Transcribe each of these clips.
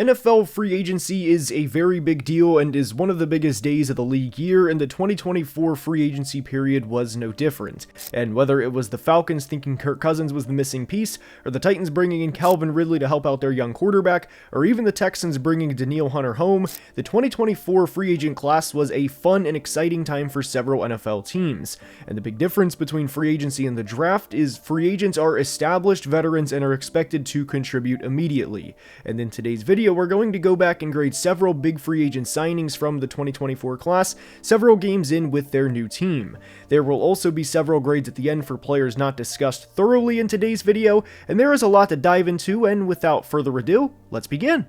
NFL free agency is a very big deal and is one of the biggest days of the league year, and the 2024 free agency period was no different. And whether it was the Falcons thinking Kirk Cousins was the missing piece, or the Titans bringing in Calvin Ridley to help out their young quarterback, or even the Texans bringing Denil Hunter home, the 2024 free agent class was a fun and exciting time for several NFL teams. And the big difference between free agency and the draft is free agents are established veterans and are expected to contribute immediately. And in today's video, we're going to go back and grade several big free agent signings from the 2024 class, several games in with their new team. There will also be several grades at the end for players not discussed thoroughly in today's video, and there is a lot to dive into, and without further ado, let's begin.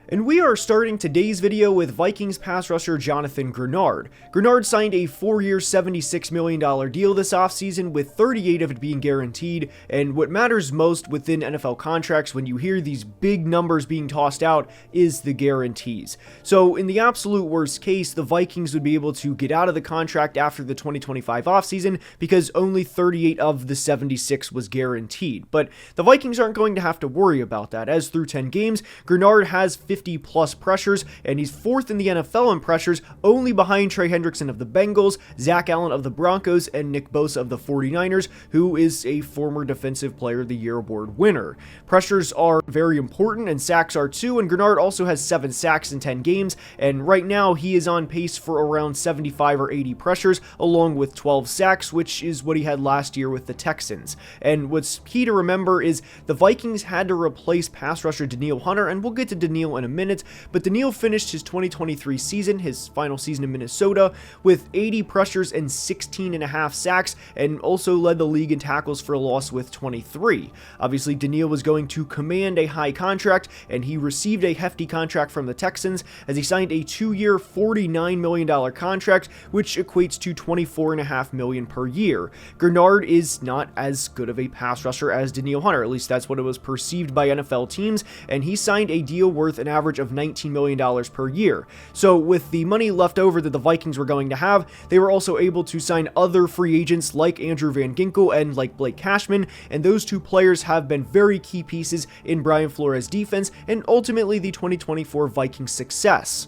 And we are starting today's video with Vikings pass rusher Jonathan Greenard. Greenard signed a 4-year, $76 million deal this offseason, with 38 of it being guaranteed, and what matters most within NFL contracts when you hear these big numbers being tossed out is the guarantees. So in the absolute worst case, the Vikings would be able to get out of the contract after the 2025 offseason because only 38 of the 76 was guaranteed. But the Vikings aren't going to have to worry about that, as through 10 games, Greenard has 50 plus pressures, and he's 4th in the NFL in pressures, only behind Trey Hendrickson of the Bengals, Zach Allen of the Broncos, and Nick Bosa of the 49ers, who is a former Defensive Player of the Year award winner. Pressures are very important, and sacks are too, and Greenard also has 7 sacks in 10 games, and right now he is on pace for around 75 or 80 pressures, along with 12 sacks, which is what he had last year with the Texans. And what's key to remember is the Vikings had to replace pass rusher Denil Hunter, and we'll get to Denil in a minute, but Denil finished his 2023 season, his final season in Minnesota, with 80 pressures and 16.5 sacks, and also led the league in tackles for a loss with 23. Obviously, Denil was going to command a high contract, and he received a hefty contract from the Texans as he signed a 2-year, $49 million contract, which equates to $24.5 million per year. Greenard is not as good of a pass rusher as Denil Hunter, at least that's what it was perceived by NFL teams, and he signed a deal worth an average of $19 million per year. So with the money left over that the Vikings were going to have, they were also able to sign other free agents like Andrew Van Ginkel and like Blake Cashman, and those two players have been very key pieces in Brian Flores' defense and ultimately the 2024 Vikings success.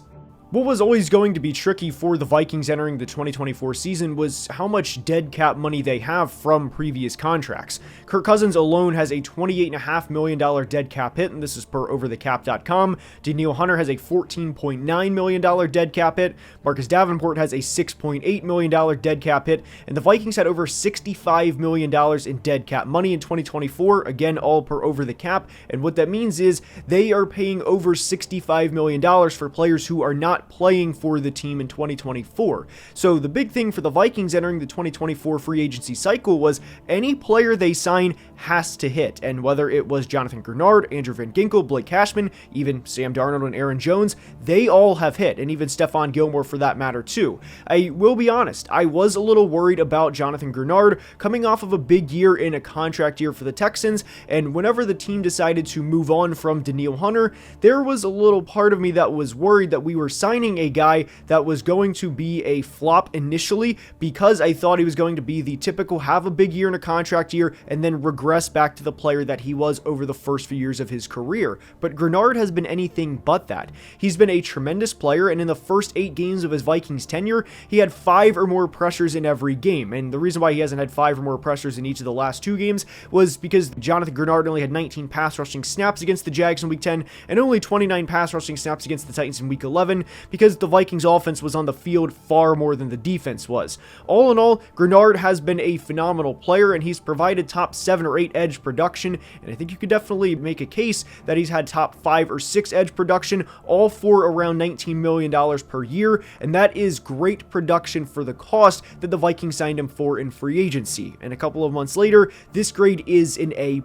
What was always going to be tricky for the Vikings entering the 2024 season was how much dead cap money they have from previous contracts. Kirk Cousins alone has a $28.5 million dead cap hit, and this is per overthecap.com. Denil Hunter has a $14.9 million dead cap hit. Marcus Davenport has a $6.8 million dead cap hit, and the Vikings had over $65 million in dead cap money in 2024, again, all per over the cap, and what that means is they are paying over $65 million for players who are not playing for the team in 2024. So the big thing for the Vikings entering the 2024 free agency cycle was any player they sign has to hit, and whether it was Jonathan Greenard, Andrew Van Ginkel, Blake Cashman, even Sam Darnold and Aaron Jones, they all have hit, and even Stephon Gilmore for that matter too. I will be honest, I was a little worried about Jonathan Greenard coming off of a big year in a contract year for the Texans, and whenever the team decided to move on from Denil Hunter, there was a little part of me that was worried that we were signing a guy that was going to be a flop initially, because I thought he was going to be the typical have a big year in a contract year and then regress back to the player that he was over the first few years of his career. But Greenard has been anything but that. He's been a tremendous player, and in the first 8 games of his Vikings tenure, he had 5 or more pressures in every game. And the reason why he hasn't had 5 or more pressures in each of the last 2 games was because Jonathan Greenard only had 19 pass rushing snaps against the Jags in week 10 and only 29 pass rushing snaps against the Titans in week 11, because the Vikings offense was on the field far more than the defense was. All in all, Greenard has been a phenomenal player, and he's provided top 7 or 8 edge production, and I think you could definitely make a case that he's had top 5 or 6 edge production, all for around $19 million per year, and that is great production for the cost that the Vikings signed him for in free agency. And a couple of months later, this grade is an A+.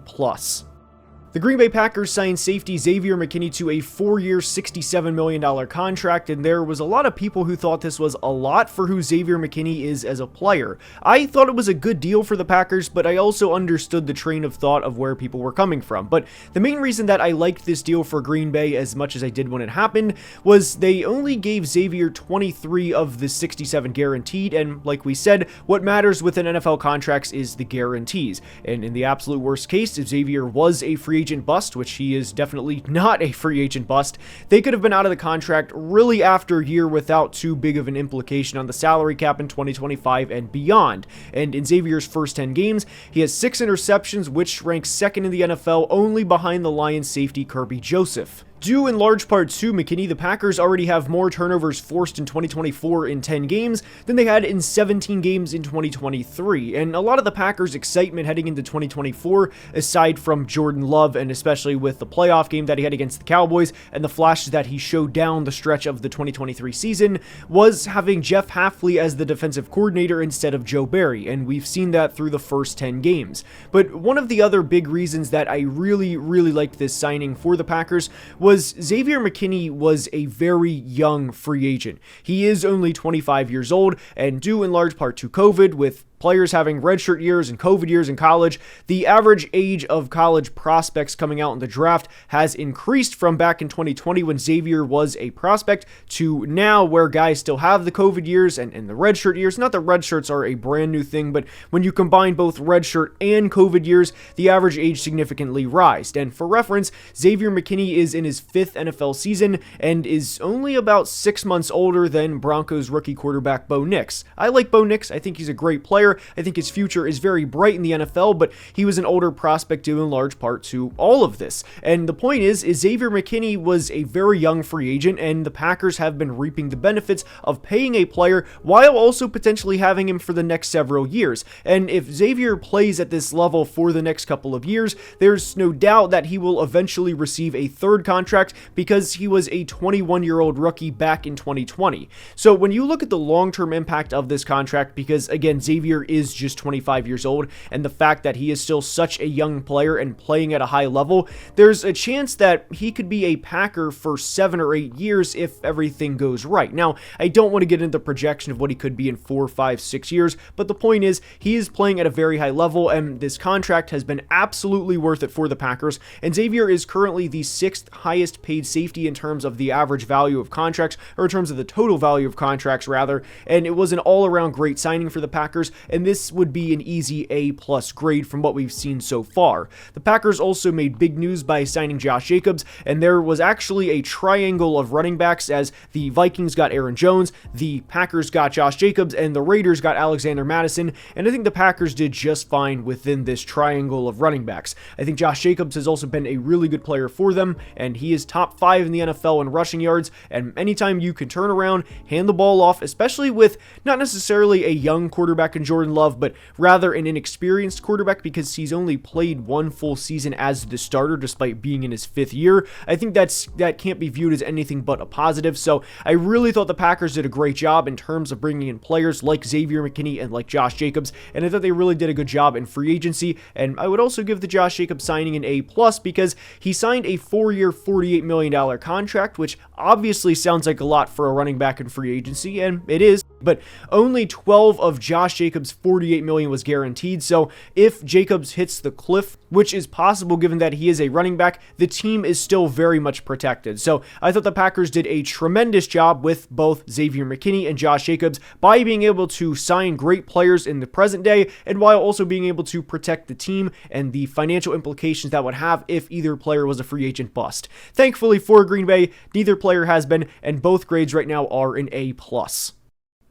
The Green Bay Packers signed safety Xavier Mckin to a 4-year, $67 million contract, and there was a lot of people who thought this was a lot for who Xavier Mckin is as a player. I thought it was a good deal for the Packers, but I also understood the train of thought of where people were coming from. But the main reason that I liked this deal for Green Bay as much as I did when it happened was they only gave Xavier 23 of the 67 guaranteed, and like we said, what matters within NFL contracts is the guarantees. And in the absolute worst case, if Xavier was a free agent bust, which he is definitely not a free agent bust, they could have been out of the contract really after a year without too big of an implication on the salary cap in 2025 and beyond. And in Xavier's first 10 games, he has 6 interceptions, which ranks second in the NFL, only behind the Lions safety Kirby Joseph. Due in large part to McKinney, the Packers already have more turnovers forced in 2024 in 10 games than they had in 17 games in 2023, and a lot of the Packers' excitement heading into 2024, aside from Jordan Love and especially with the playoff game that he had against the Cowboys and the flashes that he showed down the stretch of the 2023 season, was having Jeff Hafley as the defensive coordinator instead of Joe Barry, and we've seen that through the first 10 games. But one of the other big reasons that I really liked this signing for the Packers was Xavier McKinney was a very young free agent. He is only 25 years old, and due in large part to COVID, with players having redshirt years and COVID years in college, the average age of college prospects coming out in the draft has increased from back in 2020 when Xavier was a prospect to now where guys still have the COVID years and the redshirt years. Not that redshirts are a brand new thing, but when you combine both redshirt and COVID years, the average age significantly rised. And for reference, Xavier McKinney is in his 5th NFL season and is only about 6 months older than Broncos rookie quarterback Bo Nix. I like Bo Nix. I think he's a great player. I think his future is very bright in the NFL, but he was an older prospect due in large part to all of this. And the point is Xavier McKinney was a very young free agent, and the Packers have been reaping the benefits of paying a player while also potentially having him for the next several years. And if Xavier plays at this level for the next couple of years, there's no doubt that he will eventually receive a 3rd contract because he was a 21-year-old rookie back in 2020. So when you look at the long-term impact of this contract, because again, Xavier is just 25 years old, and the fact that he is still such a young player and playing at a high level, there's a chance that he could be a Packer for 7 or 8 years if everything goes right. Now, I don't want to get into the projection of what he could be in 4, 5, 6 years, but the point is, he is playing at a very high level, and this contract has been absolutely worth it for the Packers, and Xavier is currently the 6th highest paid safety in terms of the average value of contracts, or in terms of the total value of contracts, rather, and it was an all-around great signing for the Packers, and this would be an easy A+ grade from what we've seen so far. The Packers also made big news by signing Josh Jacobs, and there was actually a triangle of running backs as the Vikings got Aaron Jones, the Packers got Josh Jacobs, and the Raiders got Alexander Mattison, and I think the Packers did just fine within this triangle of running backs. I think Josh Jacobs has also been a really good player for them, and he is top 5 in the NFL in rushing yards, and anytime you can turn around, hand the ball off, especially with not necessarily a young quarterback in Jordan Love, but rather an inexperienced quarterback because he's only played 1 full season as the starter despite being in his 5th year, I think that can't be viewed as anything but a positive. So I really thought the Packers did a great job in terms of bringing in players like Xavier McKinney and like Josh Jacobs, and I thought they really did a good job in free agency, and I would also give the Josh Jacobs signing an A+ because he signed a 4-year, $48 million contract, which obviously sounds like a lot for a running back in free agency, and it is, but only 12 of Josh Jacobs' $48 million was guaranteed, so if Jacobs hits the cliff, which is possible given that he is a running back, the team is still very much protected. So I thought the Packers did a tremendous job with both Xavier McKinney and Josh Jacobs by being able to sign great players in the present day, and while also being able to protect the team and the financial implications that would have if either player was a free agent bust. Thankfully for Green Bay, neither player has been, and both grades right now are an A+.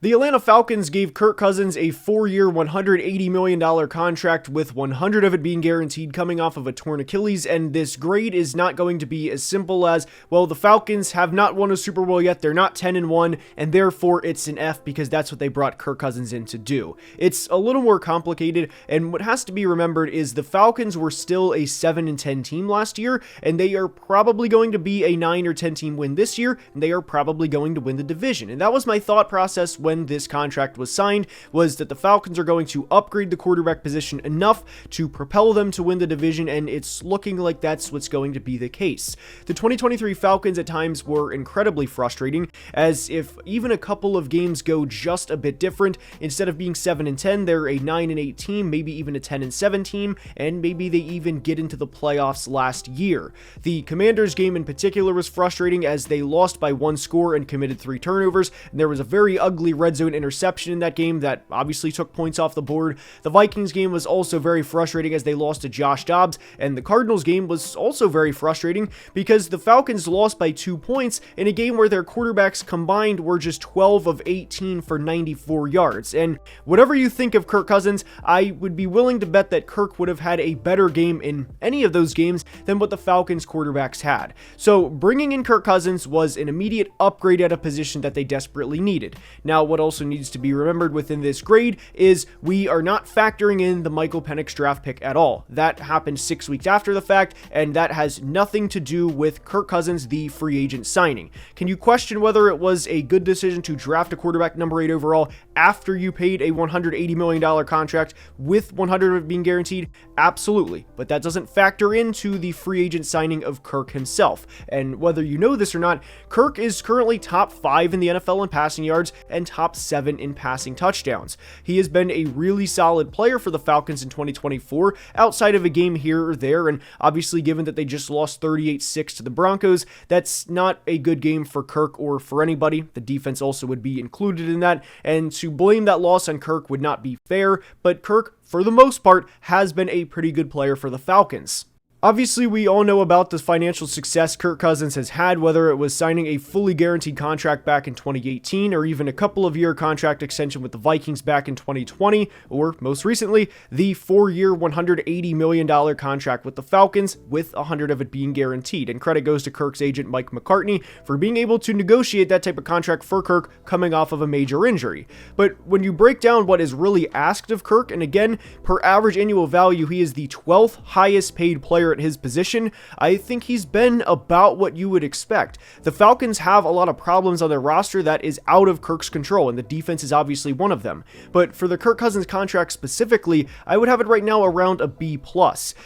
The Atlanta Falcons gave Kirk Cousins a 4-year, $180 million contract with 100 of it being guaranteed coming off of a torn Achilles, and this grade is not going to be as simple as, well, the Falcons have not won a Super Bowl yet, they're not 10-1, and therefore it's an F because that's what they brought Kirk Cousins in to do. It's a little more complicated, and what has to be remembered is the Falcons were still a 7-10 team last year, and they are probably going to be a 9 or 10 team win this year, and they are probably going to win the division. And that was my thought process when this contract was signed, was that the Falcons are going to upgrade the quarterback position enough to propel them to win the division, and it's looking like that's what's going to be the case. The 2023 Falcons at times were incredibly frustrating, as if even a couple of games go just a bit different, instead of being 7-10, they're a 9-8 team, maybe even a 10-7 team, and maybe they even get into the playoffs last year. The Commanders game in particular was frustrating as they lost by 1 score and committed 3 turnovers, and there was a very ugly red zone interception in that game that obviously took points off the board. The Vikings game was also very frustrating as they lost to Josh Dobbs, and the Cardinals game was also very frustrating because the Falcons lost by 2 points in a game where their quarterbacks combined were just 12 of 18 for 94 yards. And whatever you think of Kirk Cousins, I would be willing to bet that Kirk would have had a better game in any of those games than what the Falcons quarterbacks had. So bringing in Kirk Cousins was an immediate upgrade at a position that they desperately needed. Now, what also needs to be remembered within this grade is we are not factoring in the Michael Penix draft pick at all. That happened 6 weeks after the fact, and that has nothing to do with Kirk Cousins, the free agent signing. Can you question whether it was a good decision to draft a quarterback number 8 overall after you paid a $180 million contract with 100 of it being guaranteed? Absolutely, but that doesn't factor into the free agent signing of Kirk himself. And whether you know this or not, Kirk is currently top 5 in the NFL in passing yards and top 7 in passing touchdowns. He has been a really solid player for the Falcons in 2024, outside of a game here or there, and obviously given that they just lost 38-6 to the Broncos, that's not a good game for Kirk or for anybody. The defense also would be included in that, and to blame that loss on Kirk would not be fair, but Kirk, for the most part, has been a pretty good player for the Falcons. Obviously, we all know about the financial success Kirk Cousins has had, whether it was signing a fully guaranteed contract back in 2018 or even a couple of year contract extension with the Vikings back in 2020, or most recently, the 4-year $180 million contract with the Falcons, with 100 of it being guaranteed. And credit goes to Kirk's agent, Mike McCartney, for being able to negotiate that type of contract for Kirk coming off of a major injury. But when you break down what is really asked of Kirk, and again, per average annual value, he is the 12th highest paid player at his position, I think he's been about what you would expect. The Falcons have a lot of problems on their roster that is out of Kirk's control, and the defense is obviously one of them. But for the Kirk Cousins contract specifically, I would have it right now around a B+.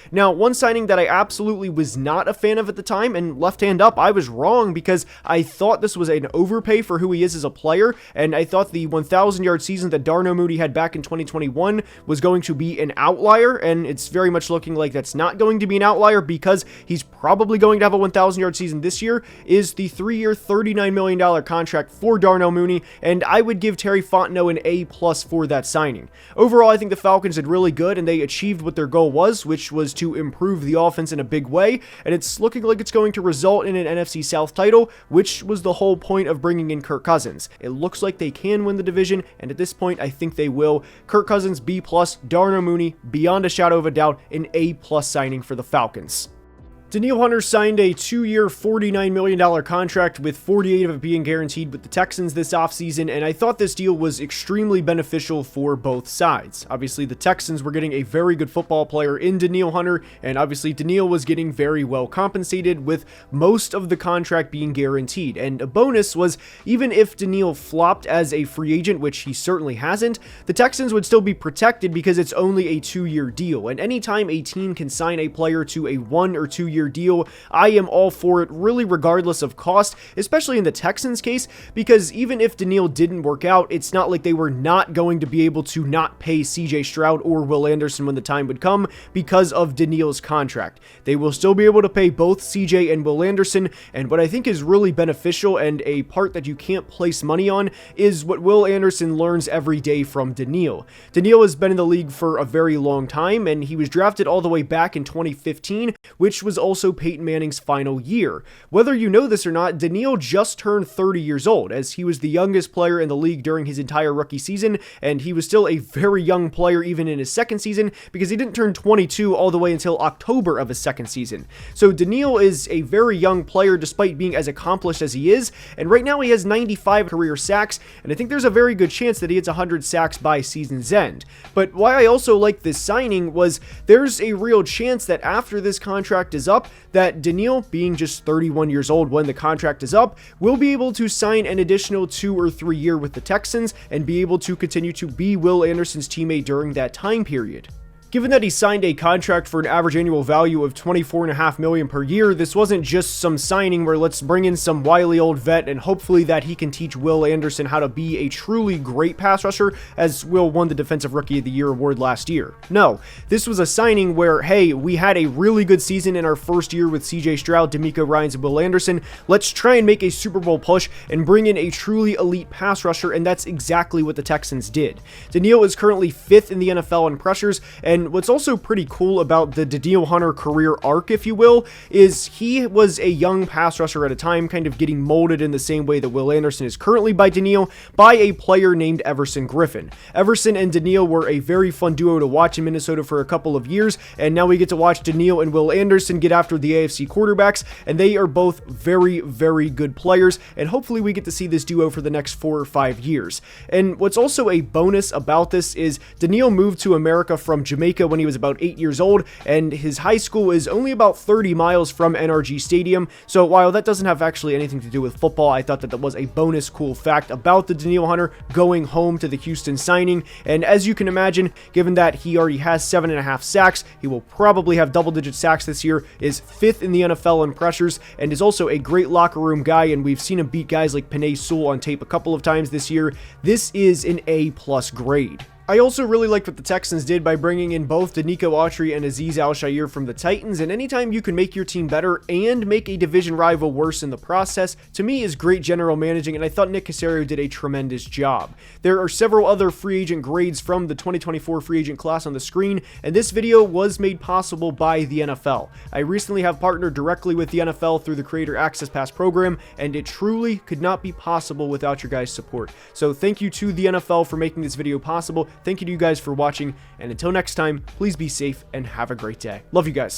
Now, one signing that I absolutely was not a fan of at the time, and left hand up, I was wrong because I thought this was an overpay for who he is as a player, and I thought the 1,000-yard season that Darnell Mooney had back in 2021 was going to be an outlier, and it's very much looking like that's not going to be an outlier because he's probably going to have a 1,000-yard season this year, is the 3-year $39 million contract for Darnell Mooney, and I would give Terry Fontenot an A+ for that signing. Overall, I think the Falcons did really good, and they achieved what their goal was, which was to improve the offense in a big way, and it's looking like it's going to result in an NFC South title, which was the whole point of bringing in Kirk Cousins. It looks like they can win the division, and at this point, I think they will. Kirk Cousins, B+, Darnell Mooney, beyond a shadow of a doubt, an A+ signing for the Falcons. Denil Hunter signed a 2-year $49 million contract with 48 of it being guaranteed with the Texans this offseason, and I thought this deal was extremely beneficial for both sides. Obviously, the Texans were getting a very good football player in Denil Hunter, and obviously Denil was getting very well compensated with most of the contract being guaranteed. And a bonus was, even if Denil flopped as a free agent, which he certainly hasn't, the Texans would still be protected because it's only a 2-year deal, and anytime a team can sign a player to a 1 or 2 year deal, I am all for it, really regardless of cost, especially in the Texans case, because even if Denil didn't work out, it's not like they were not going to be able to not pay CJ Stroud or Will Anderson when the time would come because of Denil's contract. They will still be able to pay both CJ and Will Anderson, and what I think is really beneficial and a part that you can't place money on is what Will Anderson learns every day from Denil. Denil has been in the league for a very long time, and he was drafted all the way back in 2015, which was also Peyton Manning's final year. Whether you know this or not, Denil just turned 30 years old, as he was the youngest player in the league during his entire rookie season, and he was still a very young player even in his second season, because he didn't turn 22 all the way until October of his second season. So Denil is a very young player despite being as accomplished as he is, and right now he has 95 career sacks, and I think there's a very good chance that he hits 100 sacks by season's end. But why I also like this signing was there's a real chance that after this contract is up, that Denil, being just 31 years old when the contract is up, will be able to sign an additional 2 or 3 year with the Texans and be able to continue to be Will Anderson's teammate during that time period. Given that he signed a contract for an average annual value of $24.5 million per year, this wasn't just some signing where let's bring in some wily old vet and hopefully that he can teach Will Anderson how to be a truly great pass rusher, as Will won the Defensive Rookie of the Year award last year. No, this was a signing where, hey, we had a really good season in our first year with CJ Stroud, DeMeco Ryans, and Will Anderson. Let's try and make a Super Bowl push and bring in a truly elite pass rusher, and that's exactly what the Texans did. Denil is currently 5th in the NFL in pressures, and what's also pretty cool about the Denil Hunter career arc, if you will, is he was a young pass rusher at a time, kind of getting molded in the same way that Will Anderson is currently by Denil, by a player named Everson Griffin. Everson and Denil were a very fun duo to watch in Minnesota for a couple of years, and now we get to watch Denil and Will Anderson get after the AFC quarterbacks, and they are both very, very good players, and hopefully we get to see this duo for the next 4 or 5 years. And what's also a bonus about this is Denil moved to America from Jamaica when he was about 8 years old, and his high school is only about 30 miles from NRG Stadium, so while that doesn't have actually anything to do with football, I thought that that was a bonus cool fact about the Denil Hunter going home to the Houston signing. And as you can imagine, given that he already has 7.5 sacks, he will probably have double-digit sacks this year, is 5th in the NFL in pressures, and is also a great locker room guy, and we've seen him beat guys like Penei Sewell on tape a couple of times this year. This is an A+ grade. I also really liked what the Texans did by bringing in both Denico Autry and Azeez Al-Shaair from the Titans, and anytime you can make your team better and make a division rival worse in the process, to me is great general managing, and I thought Nick Caserio did a tremendous job. There are several other free agent grades from the 2024 free agent class on the screen, and this video was made possible by the NFL. I recently have partnered directly with the NFL through the Creator Access Pass program, and it truly could not be possible without your guys' support. So thank you to the NFL for making this video possible. Thank you to you guys for watching, and until next time, please be safe and have a great day. Love you guys.